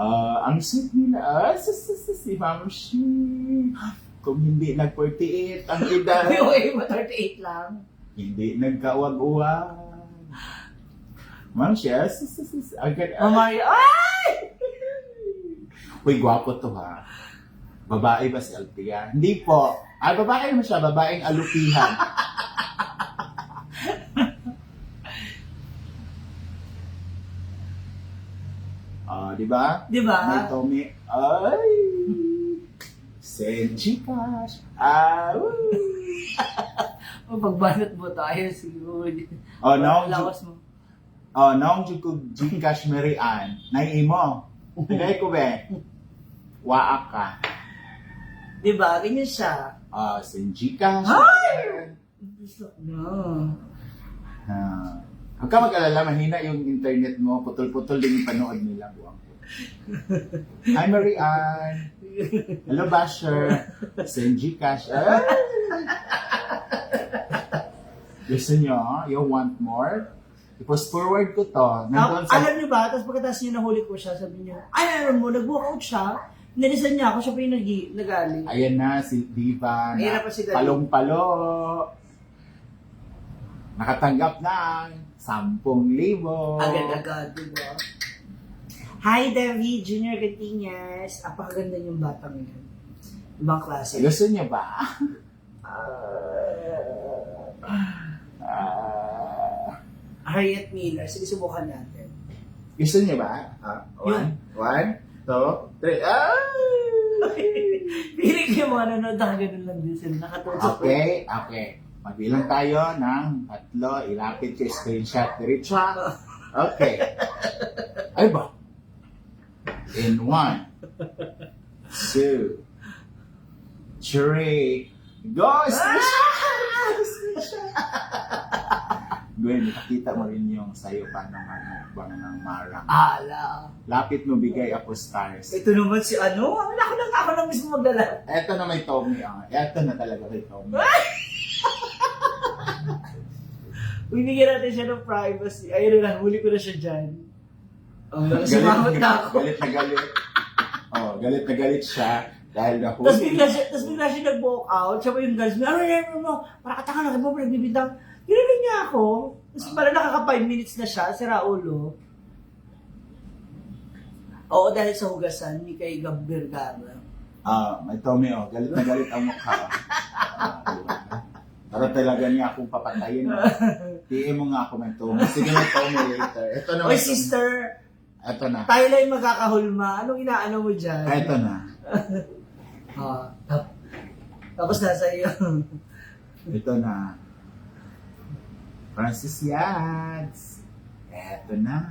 Ang sweet nila. Si Ma'am Shi. Kung hindi nag-48 ang edad. Okay, 38 lang. Hindi nagkawag-uwag. Ma'am Shi. Agad. Mamay, ay! Uy, gwapo to ha. Babae ba si Althea? Hindi po. Babae naman siya. Babaeng alupihan. Di ba? Di ba? May Tommy. Ay! Send Gcash. O, pagbanat mo tayo, siguro. Naong mo. naong Gcash Mary Ann. Naiimo. Tagay ko be. Waak ka. Di ba? Ganyan siya. Send Gcash. No. Huwag ka mag-alala, mahina yung internet mo. Putol-putol din yung panood nila. Buwang ko. Hi, Mary Ann. Hello, Basher. Send Gcash. Gusto nyo? You want more? I-post forward ko to. Nandun sa... Alam niyo ba, tapos pagkatapos niyo nahuli ko siya, sabi niyo, ay, alam mo, nag-walkout siya, nalisan niya ako, siya pa yung nag-aling. Ayan na, si Diva. Ayan na pa si Dali. Palong-palo. Nakatanggap ng 10,000. Agad-agad, diba? Hi, David Junior Gatinyas. Apakaganda yung batang yan. Ibang klase. Gusto niya ba? Harriet Miller. Sige, subukan natin. Gusto niya ba? One, two, three. Piling ko yung mga nanonood na ganun lang din sila. Nakatulog sa Okay. Magbilang tayo ng 3. Ilapit ko yung screenshot. Diretsa. Okay. Ay ba? In 1, 2, 3. Go! Screenshot! Gwen, nakita mo rin yung sayo pa ng mukbang ng Marang. Ala. Lapit mo, bigay ako stars. Ito naman si ano? Ako lang mismo magdala. Eto na may Tommy. Eto na talaga kay Tommy. Bibigyan natin siya ng privacy. Ayun na, huli ko na siya dyan. Sumamot na ako. Galit na galit. Galit na galit siya dahil nahuli. Tapos bigla siya nag-walk out. Siya pa yung girls. Ano mo? Para katanga na mo, nagbibintang. Ginaling niya ako. Tapos pala nakaka 5 minutes na siya, si Raulo. Oo, dahil sa hugasan ni kay Gab Vergara. May Tommy, galit na galit ang mukha. Diba? Para talaga niya akong papatayin. PM mo nga ako ng Tommy. Sige, may Tommy later. Ito na. Oy, sister, Ito na. tayo lang yung magkakahulma. Anong inaano mo dyan? Ito na. Tapos nasa iyo. Ito na. Francis Yads. Ito na.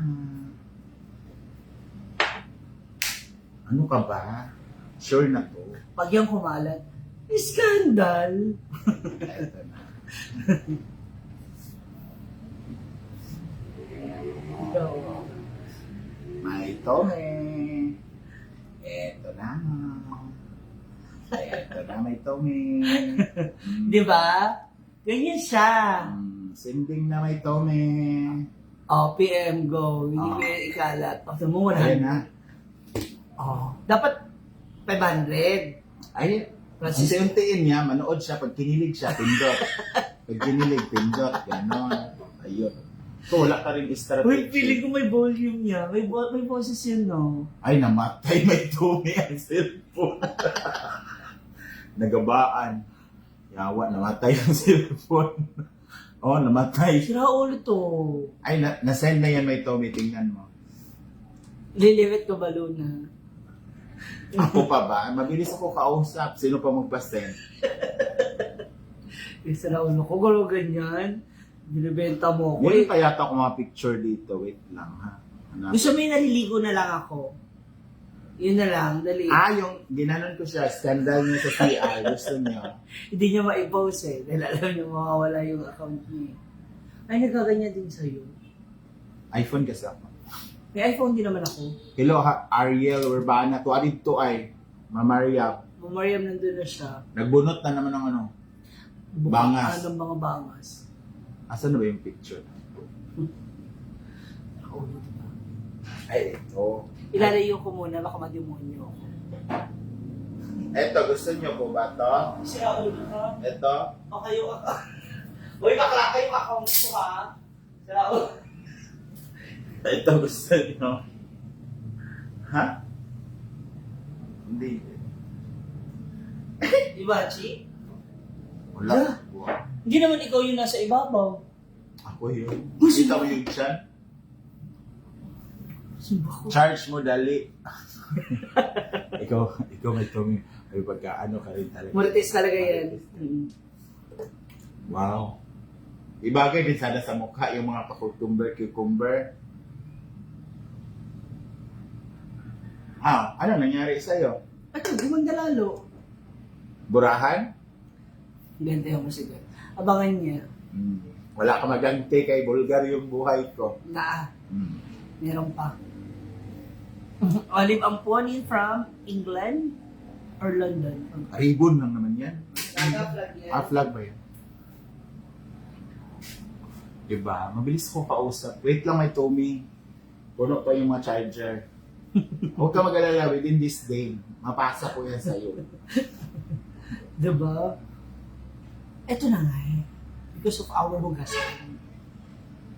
Ano ka ba? Sure na to. Pag yung kumalat, skandal. Ito na. Ikaw. May Tommy. Ito na. Ito na, may Tommy. Di ba? Ganyan siya. Sending na may Tommy. Oh, PM, go. Hindi mo yan ikalat. Pag mo, Ayan 100. na. Oh, dapat 500. Ay, Francis. unti-untiin niya, manood siya, pag kinilig siya, pindot. Pag kinilig, pindot. Ganon. Ayun. So, wala ka rin strategy. Uy, feeling ko may volume niya. May boses yun, no? Ay, namatay, may Tommy ang cellphone. Nagabaan. Yawa, namatay ang cellphone. Oh, namatay. Sira ulo to. Ay, nasend na yan, may Tommy. Tingnan mo. Liliwit ko ba, Luna? Ako pa ba? Mabilis ako kausap. Sino pa magpa-send? Sira ulo ko. Gano'n ganyan. Binibenta mo ako. Meron pa yata akong mga picture dito. Wait lang, ha? Hanap. Gusto mo yung naliligo na lang ako. Yun na lang, dali. Yung ginanon ko siya, scandal niya sa CI. Gusto niya. Hindi niya ma-post eh. Dahil alam niya mawawala yung account niya. Ay, nagkaganyan din sa'yo. iPhone kasi ako. May iPhone din naman ako. Hello, Ariel Urbana. Tuwarid to ay. Mamaria. Mariam nandun na siya. Nagbunot na naman ng ano. Bangas. Anong mga bangas. Asan na ba yung picture? Nakaulo, diba? Ay, ito. Ilalayo ko muna, baka mademonyo ako. Eto, gusto niyo po ba to? Sira ulo ka? Eto? O kayo ako. Uy, bakla kayo account ko ha. Sira ulo. Ito gusto niyo. Ha? Hindi. Diba, Chi? Wala. Hindi naman ikaw yung nasa ibabaw. Ako yun. Kita mo yung chan? Sumba ko. Charge mo dali. ikaw may tuming. May pagkaano ka rin talaga. Marites talaga yan. Wow. Ibagay din sana sa mukha yung mga cucumber. Ano nangyari sa'yo? Ito, gumanda lalo. Burahan? Ganda yung musika. Abangan niya. Wala ka maganti kay Bulgar yung buhay ko. Meron pa. Olive Amponi from England or London? Ribbon lang naman yan. Flag yan. Flag ba yan? Diba? Mabilis ko kausap. Wait lang, may Tommy. Puno pa yung mga charger. Huwag ka mag-alala, within this day, mapasa ko yan sa'yo. Diba? Ito na nga eh. Because of our hugasan.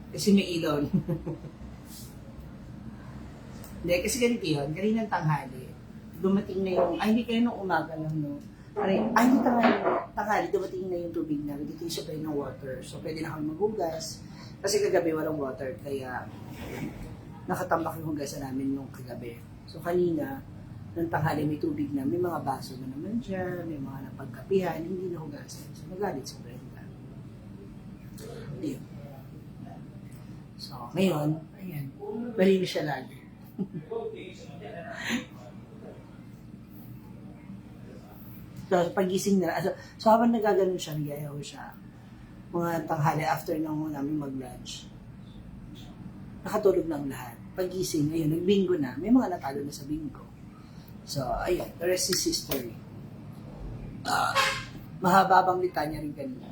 Kasi may ilaw. Hindi, kasi ganito yun. Kaninang tanghali. Dumating na yung, hindi kayo nung umaga lang, no? Hindi tanghali, dumating na yung tubig na. Dito yung supply ng water. So, pwede na kami maghugas. Kasi kagabi walang water. Kaya, nakatambak yung hugasan namin nung kagabi. So, kanina, ng tanghali may tubig na, may mga baso na naman dyan, may mga napagkapihan, hindi na hugasan. So, nagalit si Brenda. Ayun. So, ngayon, ayan, malinis siya lagi. So, pagising na, so habang nagaganon siya, nag-ayaw siya, mga tanghali after nang namin mag-lunch, nakatulog ng lahat. Pagising, ayun, nag-bingo na, may mga natalo na sa bingo. So, ayun, the rest is history. Mahaba bang litanya rin kanina.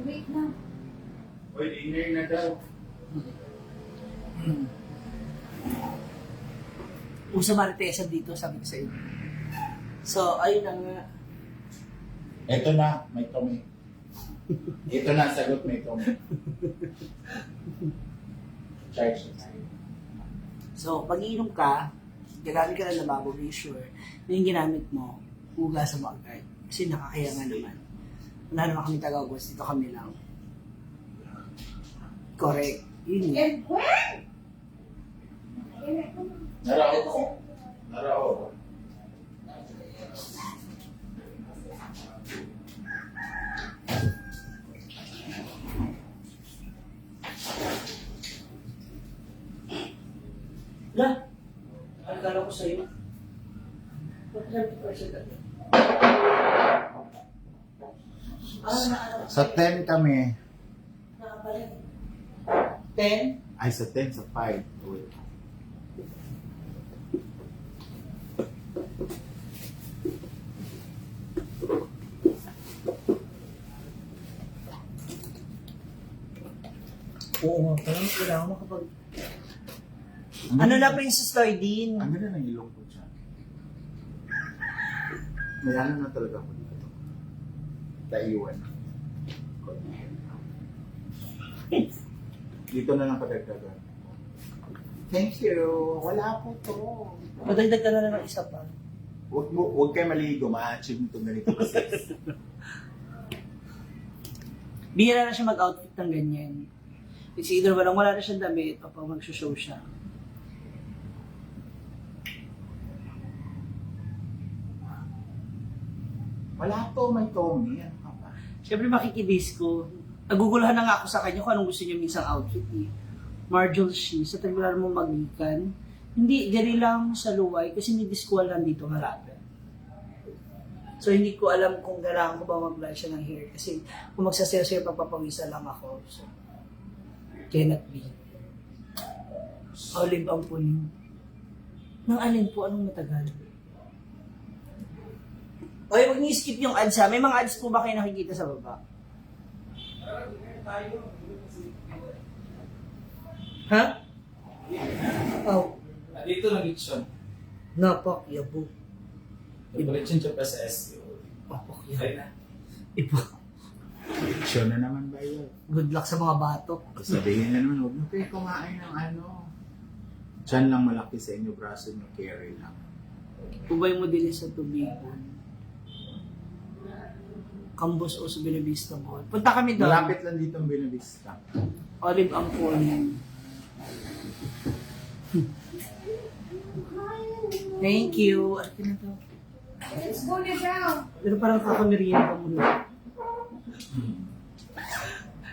Wait na. Uy, dinner na daw. Usa Martesa dito, sabi ko sa inyo. So, ayun na nga. Ito na, may Tommy. Ito na, sagot may Tommy. Charge na tayo. So, pag iinom ka, gagamit ka ng lababo, be sure na yung ginamit mo, hugasan mo agad. Kasi nakakaya nga naman. Wala naman kami taga-ugas, dito kami lang. Correct. Yun nga. And when? Narao. Na? Ang kala ko sa'yo. Pagkasabi ko siya dati. Sa 10 kami. Nakapalik. 10? Ay, sa 10, sa 5. Wait. Oo nga pa. Kailangan makapag... Ano na, Princess Lloydine? Ang ganda ng ilong ko dyan. May ano na talaga ako dito. Kaiwan. Dito na lang kadagdagan. Thank you. Wala po to. Madagdag ka na lang ng isa pa. Huwag kayo maligo. Ma-achieve nito ganito kasi. Bihira na siya mag-outfit ng ganyan. It's either wala na siyang damit o pag mag-show siya. Wala to, may Tommy. Ano ka ba? Siyempre makikidisco. Naguguluhan na nga ako sa kanya kung anong gusto niya minsang outfit eh. Marjol she, sa tagbilan mo magikan. Hindi, diri lang sa luway kasi may disco lang dito malapit. So hindi ko alam kung kailangan ko ba mag-blush siya ng hair kasi kung magsasayo-sayo pagpapawisa lang ako. So, cannot be. Olive ang punin. Nang alin po, anong matagal? Okay, huwag niyo skip yung ads ha. May mga ads po ba kayo nakikita sa baba? Ha? Oh, Dito na Gitson. napak, yabo. Iba-Gitson siya pa sa SEO. Napak, Ay yabo. na. Iba. Show na naman ba yun? Good luck sa mga bato. Sabihin na naman, huwag mo kayo kumain ng ano. Diyan lang malaki sa inyo, braso nyo, carry lang. Ubay mo din sa tubig. Kambos o sa Binavista Mall. Punta kami doon. Malapit lang dito ang Binavista. Olive ang punin. Thank you. Ano na to? Let's go na down. Pero parang kakameriyan pa muna.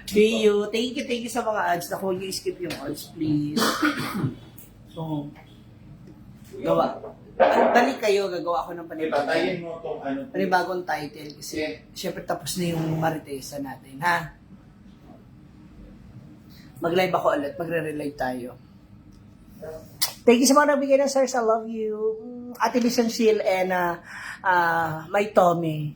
See you. Thank you sa mga ads. Naku, you skip yung ads, please. So, gawa. Balik kayo, gagawa ako ng Ipatayin mo itong ano. panibagong title kasi syempre tapos na yung Maritesa natin, ha? Mag-live ako ulit, magre-relive tayo. Thank you sa mga nagbigay ng stars. I love you. Ate Lisan Sil and my Tommy.